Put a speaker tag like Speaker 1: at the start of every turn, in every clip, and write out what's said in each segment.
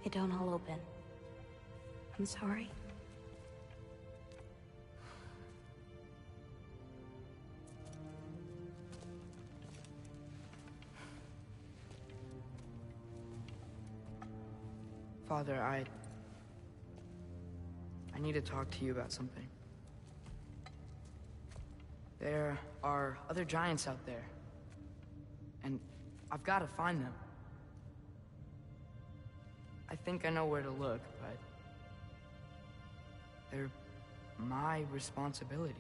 Speaker 1: They don't all open. I'm sorry.
Speaker 2: Father, I need to talk to you about something. There are other giants out there, and I've got to find them. I think I know where to look, but they're my responsibility.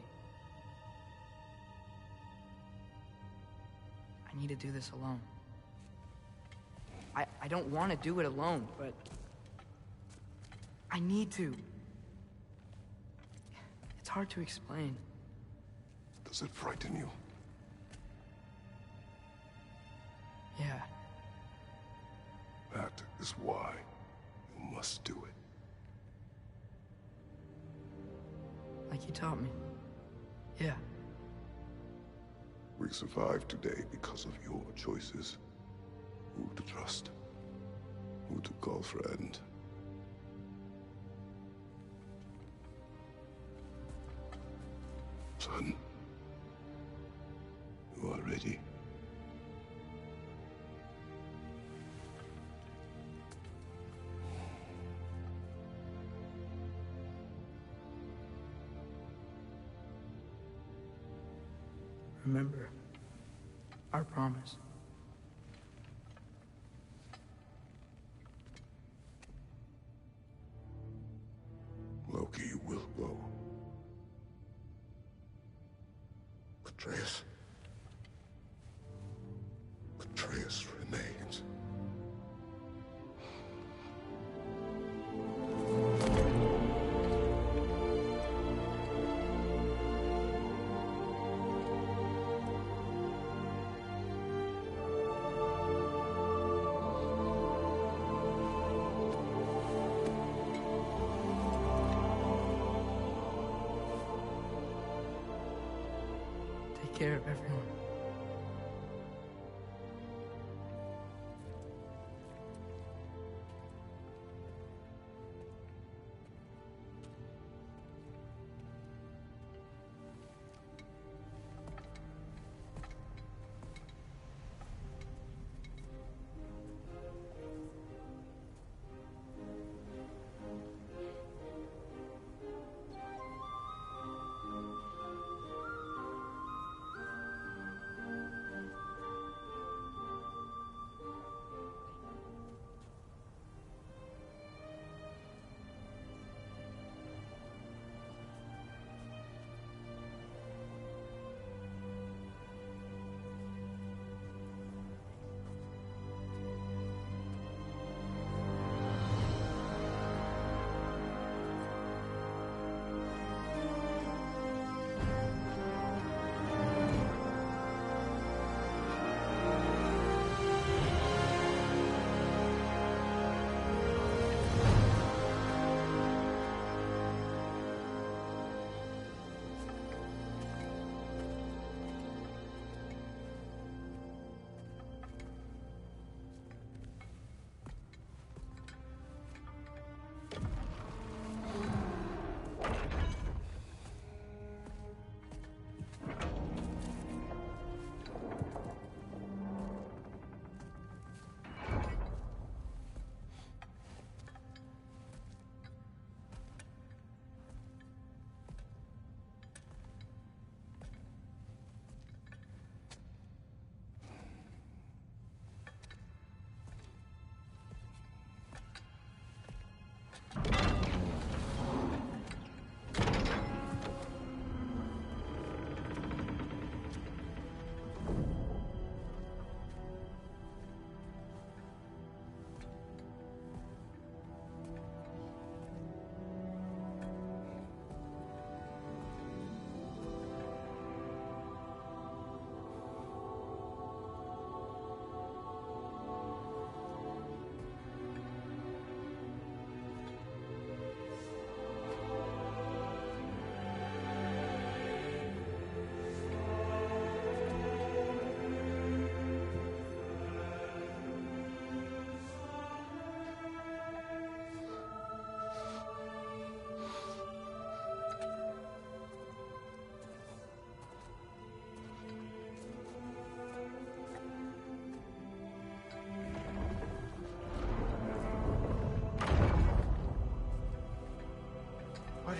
Speaker 2: I need to do this alone. I don't want to do it alone, but I need to. It's hard to explain.
Speaker 3: Does it frighten you?
Speaker 2: Yeah.
Speaker 3: That is why you must do it.
Speaker 2: Like you taught me. Yeah.
Speaker 3: We survived today because of your choices. Who to trust, who to call friend. Son, you are ready.
Speaker 2: Remember our promise.
Speaker 3: Loki will go. Atreus. Atreus remains.
Speaker 2: Take care of everyone.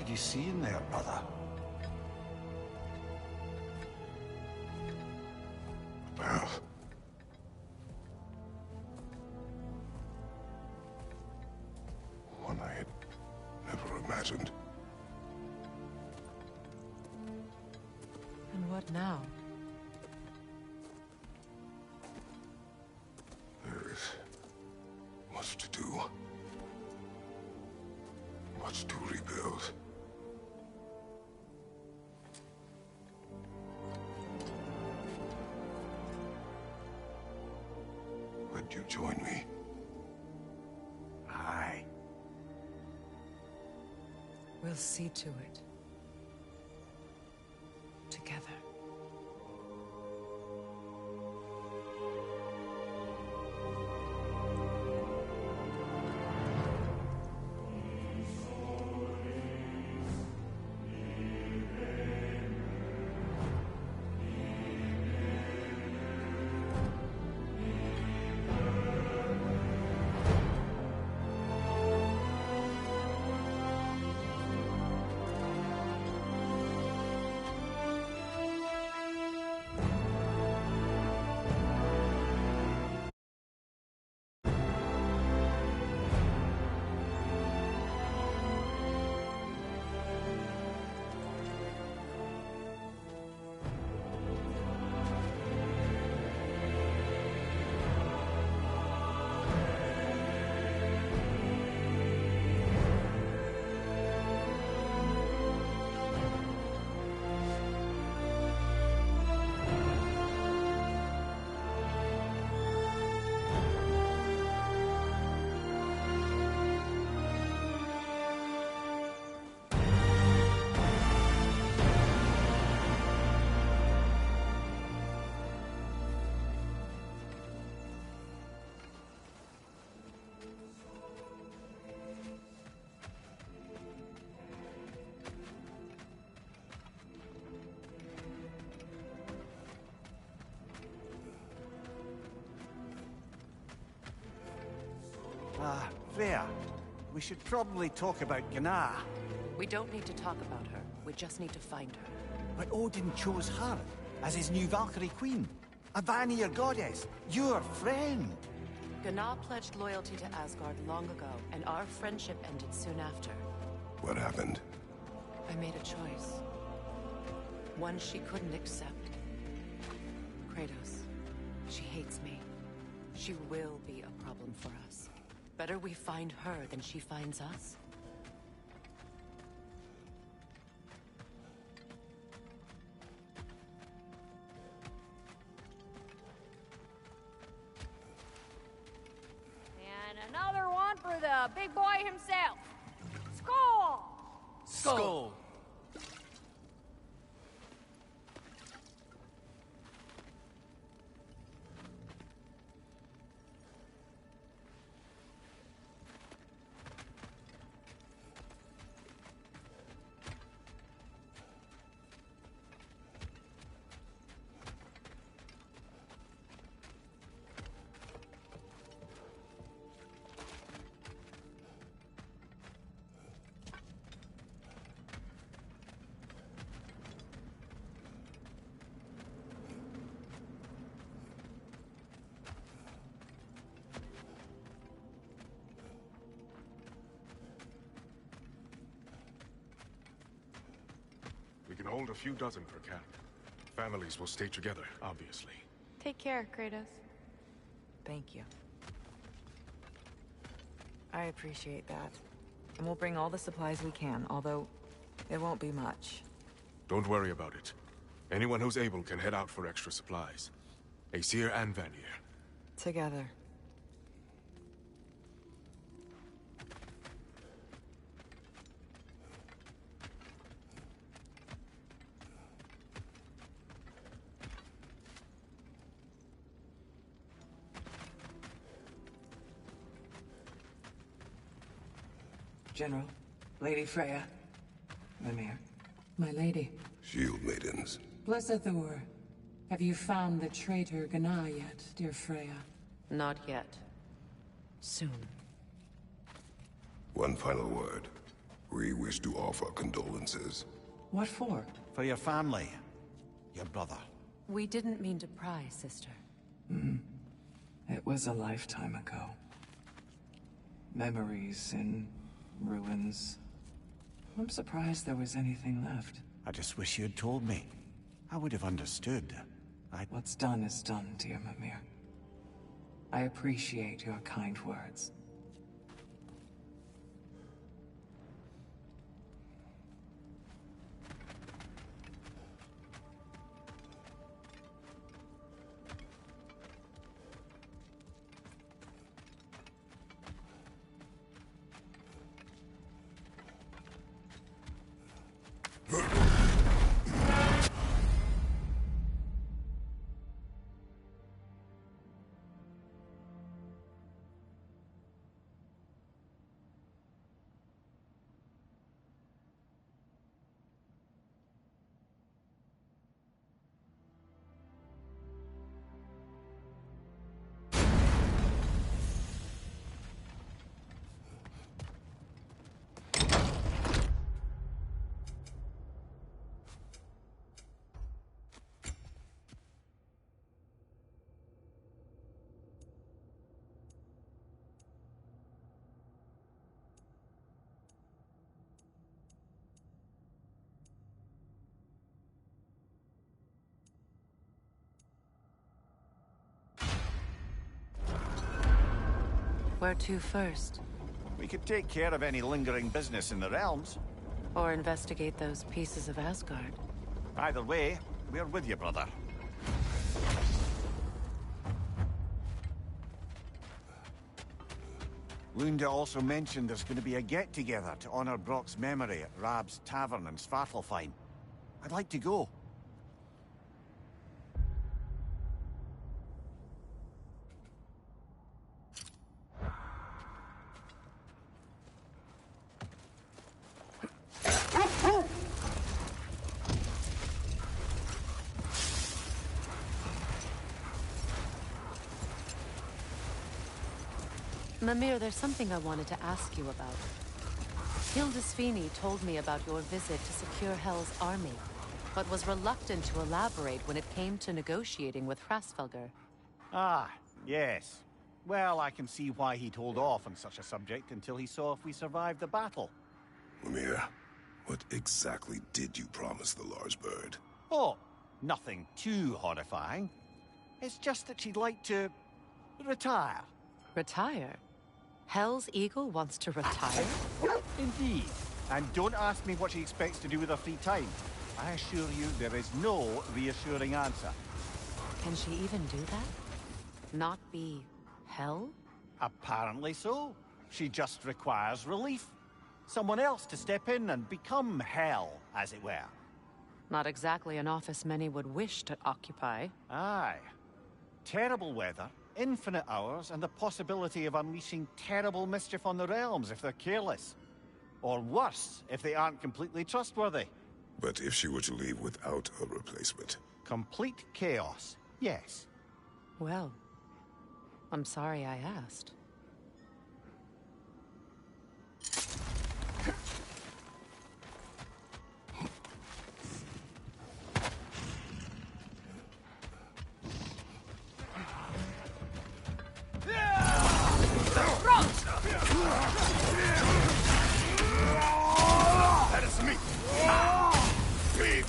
Speaker 4: did you see in there, brother?
Speaker 3: Path. One I had never imagined.
Speaker 2: And what now?
Speaker 3: There is much to do. Much to rebuild. Would you join me?
Speaker 4: Aye.
Speaker 2: We'll see to it. Together.
Speaker 4: Freya, we should probably talk about Gná.
Speaker 5: We don't need to talk about her. We just need to find her.
Speaker 4: But Odin chose her as his new Valkyrie queen. A Vanir goddess, your friend.
Speaker 5: Gná pledged loyalty to Asgard long ago, and our friendship ended soon after.
Speaker 3: What happened?
Speaker 5: I made a choice. One she couldn't accept. Kratos. She hates me. She will be a problem for us. Better we find her than she finds us.
Speaker 6: And another one for the big boy himself. Skull!
Speaker 2: Skull!
Speaker 7: We can hold a few dozen per camp. Families will stay together, obviously.
Speaker 8: Take care, Kratos.
Speaker 2: Thank you. I appreciate that. And we'll bring all the supplies we can, although it won't be much.
Speaker 7: Don't worry about it. Anyone who's able can head out for extra supplies. Aesir and Vanir.
Speaker 2: Together.
Speaker 9: General, Lady Freya. Mimir. My lady.
Speaker 3: Shield maidens.
Speaker 9: Blessed Thor. Have you found the traitor Gná yet, dear Freya?
Speaker 5: Not yet. Soon.
Speaker 3: One final word. We wish to offer condolences.
Speaker 9: What for?
Speaker 4: For your family. Your brother.
Speaker 5: We didn't mean to pry, sister.
Speaker 9: It was a lifetime ago. Memories in ruins. I'm surprised there was anything left.
Speaker 4: I just wish you had told me. I would have understood.
Speaker 9: What's done is done, dear Mimir. I appreciate your kind words.
Speaker 5: Where to first?
Speaker 4: We could take care of any lingering business in the realms.
Speaker 5: Or investigate those pieces of Asgard?
Speaker 4: Either way, we're with you, brother. Lunda also mentioned there's going to be a get-together to honor Brock's memory at Rab's Tavern in Svartalfheim. I'd like to go.
Speaker 5: Mimir, there's something I wanted to ask you about. Hildisvini told me about your visit to secure Hell's army, but was reluctant to elaborate when it came to negotiating with Hrasfelger.
Speaker 4: Ah, yes. Well, I can see why he'd hold off on such a subject until he saw if we survived the battle.
Speaker 3: Mimir, what exactly did you promise the large bird?
Speaker 4: Oh, nothing too horrifying. It's just that she'd like to retire.
Speaker 5: Retire? Hell's Eagle wants to retire?
Speaker 4: Indeed. And don't ask me what she expects to do with her free time. I assure you there is no reassuring answer.
Speaker 5: Can she even do that? Not be Hell?
Speaker 4: Apparently so. She just requires relief. Someone else to step in and become Hell, as it were.
Speaker 5: Not exactly an office many would wish to occupy.
Speaker 4: Aye. Terrible weather, infinite hours, and the possibility of unleashing terrible mischief on the realms if they're careless. Or worse, if they aren't completely trustworthy.
Speaker 3: But if she were to leave without a replacement?
Speaker 4: Complete chaos, yes.
Speaker 5: Well, I'm sorry I asked.
Speaker 3: That is me! Be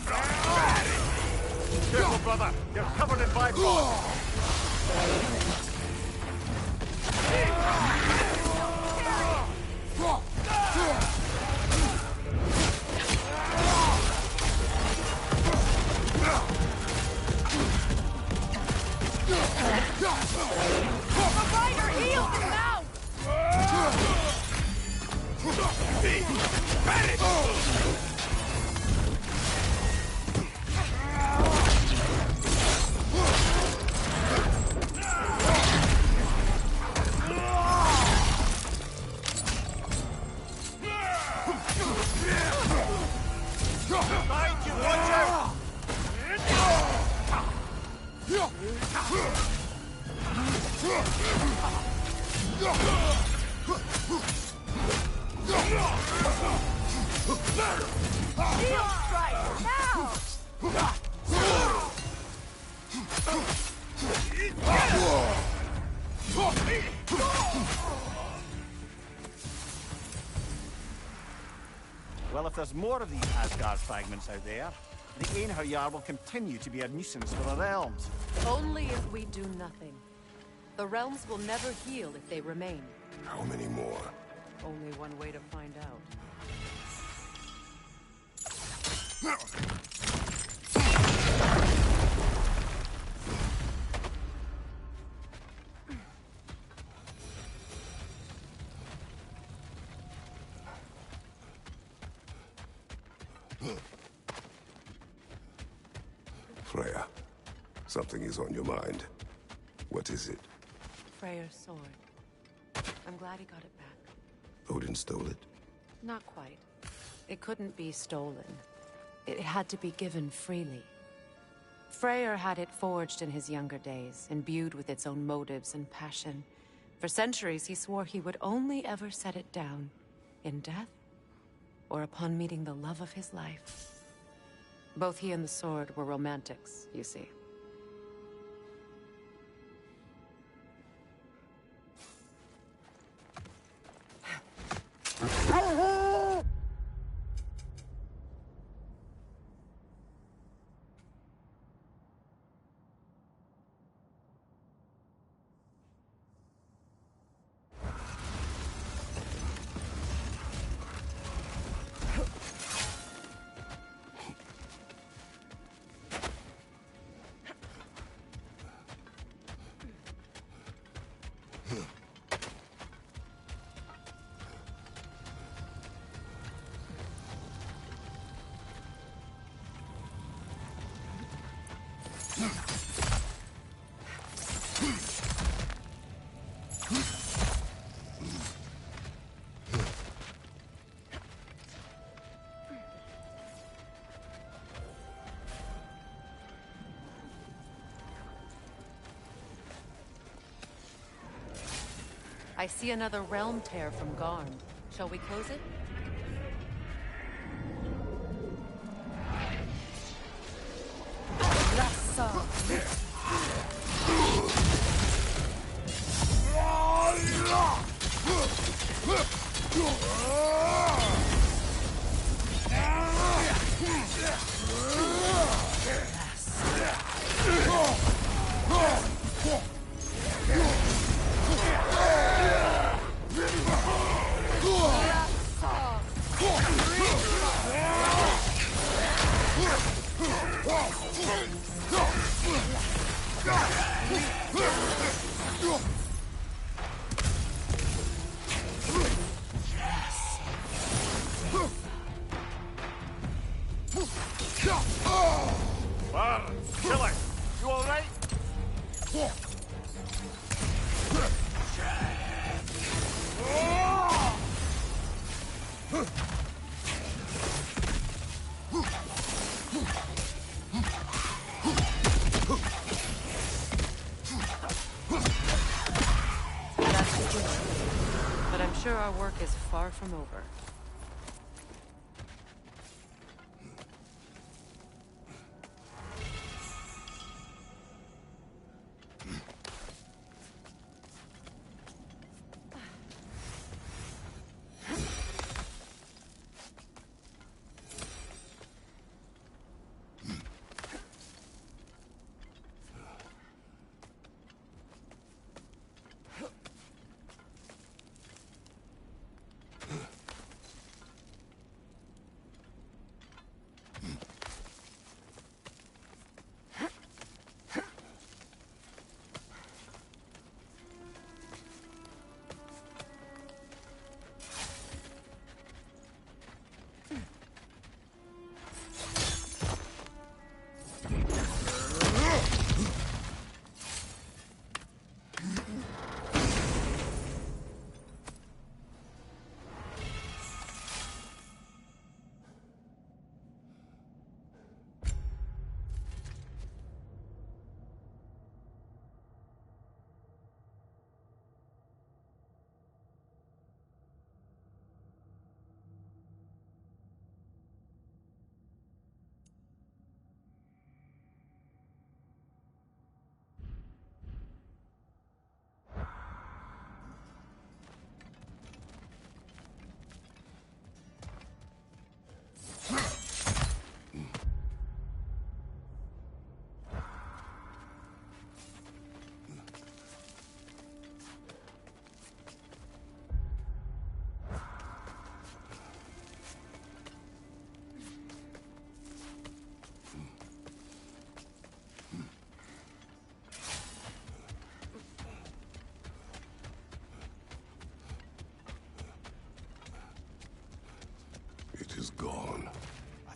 Speaker 4: Careful, brother! You're covered in bifrost!
Speaker 6: The rider heals him now!
Speaker 4: Behind you, watch out!
Speaker 6: Shield strike! Now!
Speaker 4: Well, if there's more of these Asgard fragments out there, the Einherjar will continue to be a nuisance for the realms.
Speaker 5: Only if we do nothing. The realms will never heal if they remain.
Speaker 3: How many more?
Speaker 5: Only one way to find out.
Speaker 3: Freya, something is on your mind. What is it?
Speaker 5: Freyr's sword. I'm glad he got it back.
Speaker 3: Odin stole it?
Speaker 5: Not quite. It couldn't be stolen. It had to be given freely. Freyr had it forged in his younger days, imbued with its own motives and passion. For centuries, he swore he would only ever set it down in death or upon meeting the love of his life. Both he and the sword were romantics, you see. I see another realm tear from Garm. Shall we close it?
Speaker 4: Killer, you all right?
Speaker 5: That's true. But I'm sure our work is far from over.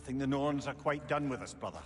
Speaker 4: think the Norns are quite done with us, brother.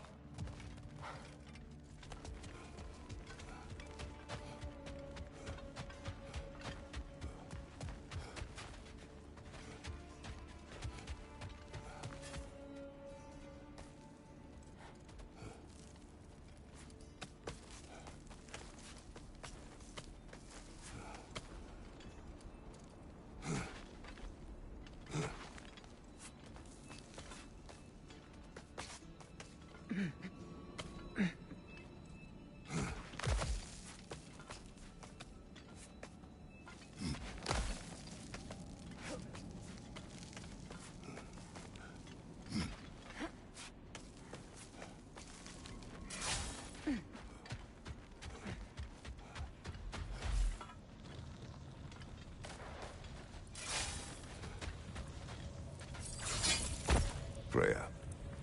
Speaker 3: Freya,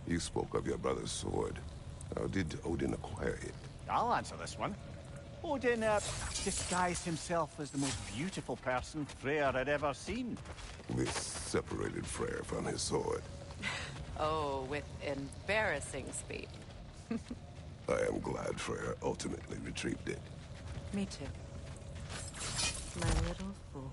Speaker 3: you spoke of your brother's sword. How did Odin acquire it?
Speaker 4: I'll answer this one. Odin disguised himself as the most beautiful person Freyr had ever seen.
Speaker 3: This separated Freyr from his sword.
Speaker 5: Oh, with embarrassing speed.
Speaker 3: I am glad Freyr ultimately retrieved it.
Speaker 5: Me too. My little fool.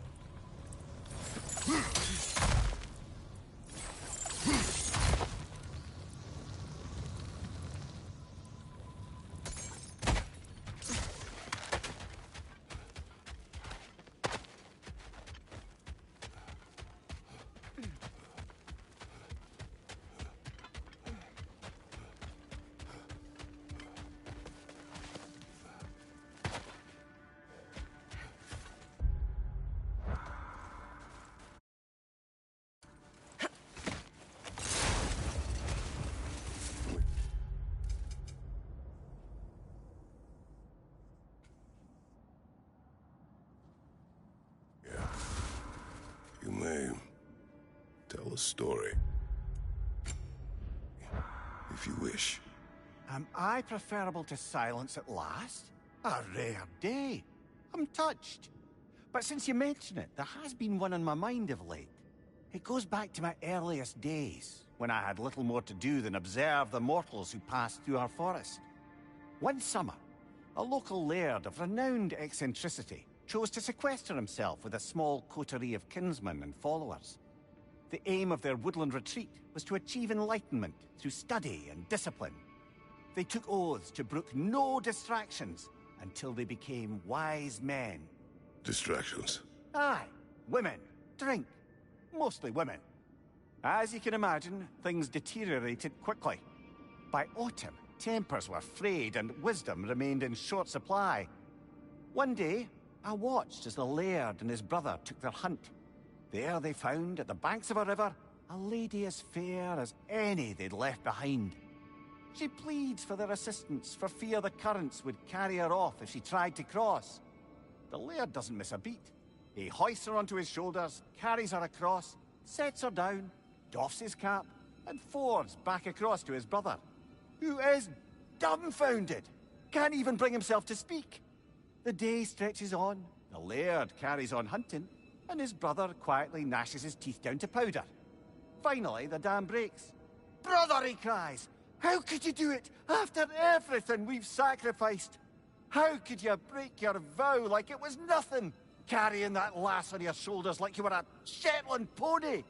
Speaker 3: You may tell a story. If you wish.
Speaker 4: Am I preferable to silence at last? A rare day. I'm touched. But since you mention it, there has been one on my mind of late. It goes back to my earliest days, when I had little more to do than observe the mortals who passed through our forest. One summer, a local laird of renowned eccentricity chose to sequester himself with a small coterie of kinsmen and followers. The aim of their woodland retreat was to achieve enlightenment through study and discipline. They took oaths to brook no distractions until they became wise men.
Speaker 3: Distractions.
Speaker 4: Aye, women, drink, mostly women. As you can imagine, things deteriorated quickly. By autumn, tempers were frayed and wisdom remained in short supply. One day, I watched as the laird and his brother took their hunt. There they found, at the banks of a river, a lady as fair as any they'd left behind. She pleads for their assistance for fear the currents would carry her off if she tried to cross. The laird doesn't miss a beat. He hoists her onto his shoulders, carries her across, sets her down, doffs his cap, and fords back across to his brother, who is dumbfounded, can't even bring himself to speak. The day stretches on, the laird carries on hunting, and his brother quietly gnashes his teeth down to powder. Finally, the dam breaks. "Brother," he cries, "how could you do it after everything we've sacrificed? How could you break your vow like it was nothing, carrying that lass on your shoulders like you were a Shetland pony?"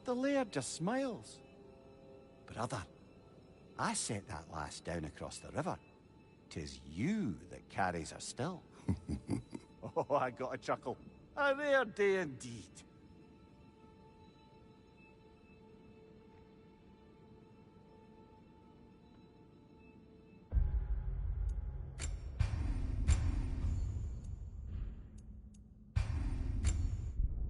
Speaker 4: The laird just smiles. "Brother, I set that lass down across the river. 'Tis you that carries her still." Oh, I got a chuckle. A rare day indeed.